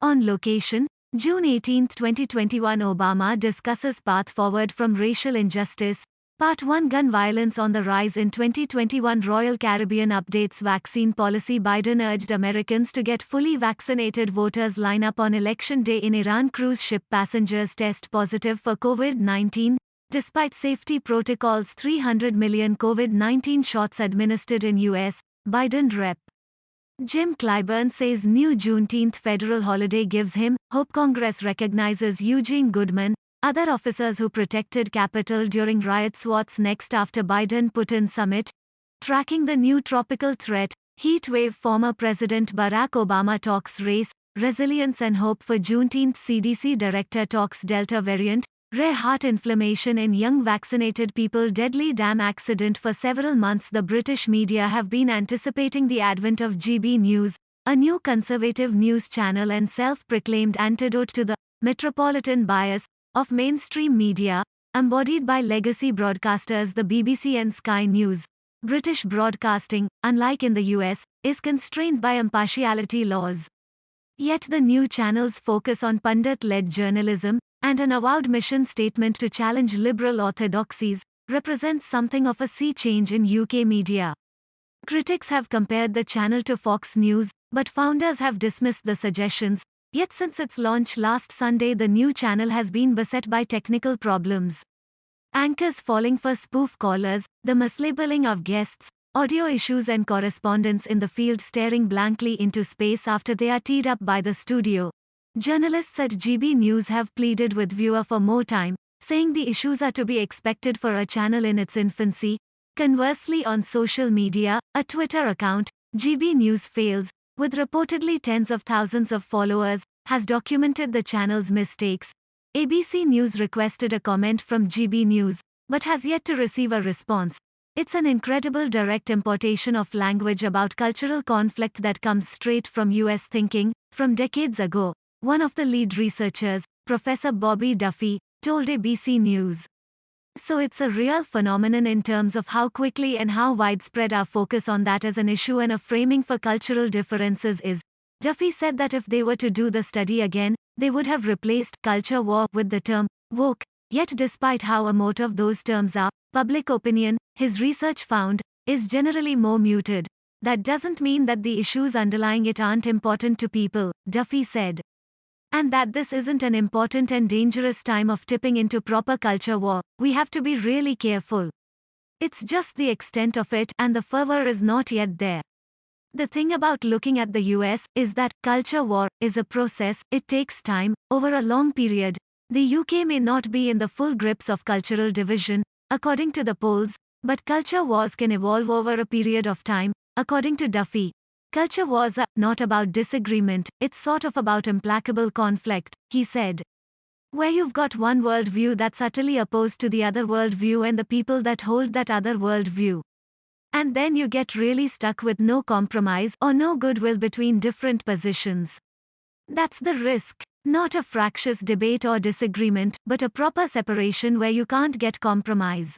On location, June 18, 2021. Obama discusses path forward from racial injustice. Part 1. Gun violence on the rise in 2021. Royal Caribbean updates vaccine policy. Biden urged Americans to get fully vaccinated. Voters line up on election day in IranCruise ship. Passengers test positive for COVID-19. Despite safety protocols, 300 million COVID-19 shots administered in U.S., Biden Rep. Jim Clyburn says new Juneteenth federal holiday gives him hope. Congress recognizes Eugene Goodman, other officers who protected Capitol during riots. What's next after Biden-Putin summit? Tracking the new tropical threat, heat wave. Former President Barack Obama talks race, resilience and hope for Juneteenth. CDC Director talks Delta variant, rare heart inflammation in young vaccinated people. Deadly dam accident. For several months the British media have been anticipating the advent of GB News, a new conservative news channel and self-proclaimed antidote to the metropolitan bias of mainstream media, embodied by legacy broadcasters the BBC and Sky News. British broadcasting, unlike in the US, is constrained by impartiality laws. Yet the new channels focus on pundit-led journalism, and an avowed mission statement to challenge liberal orthodoxies, represents something of a sea change in UK media. Critics have compared the channel to Fox News, but founders have dismissed the suggestions. Yet since its launch last Sunday, the new channel has been beset by technical problems. Anchors falling for spoof callers, the mislabeling of guests, audio issues and correspondents in the field staring blankly into space after they are teed up by the studio. Journalists at GB News have pleaded with viewer for more time, saying the issues are to be expected for a channel in its infancy. Conversely, on social media, a Twitter account, GB News Fails, with reportedly tens of thousands of followers, has documented the channel's mistakes. ABC News requested a comment from GB News, but has yet to receive a response. It's an incredible direct importation of language about cultural conflict that comes straight from US thinking, from decades ago, one of the lead researchers, Professor Bobby Duffy, told ABC News. So it's a real phenomenon in terms of how quickly and how widespread our focus on that as an issue and a framing for cultural differences is. Duffy said that if they were to do the study again, they would have replaced culture war with the term woke. Yet despite how emotive those terms are, public opinion, his research found, is generally more muted. That doesn't mean that the issues underlying it aren't important to people, Duffy said. And that this isn't an important and dangerous time of tipping into proper culture war. We have to be really careful. It's just the extent of it, and the fervor is not yet there. The thing about looking at the US is that culture war is a process. It takes time, over a long period. The UK may not be in the full grips of cultural division, according to the polls, but culture wars can evolve over a period of time, according to Duffy. Culture wars are not about disagreement, it's sort of about implacable conflict, he said. Where you've got one worldview that's utterly opposed to the other worldview and the people that hold that other worldview. And then you get really stuck with no compromise or no goodwill between different positions. That's the risk. Not a fractious debate or disagreement, but a proper separation where you can't get compromise.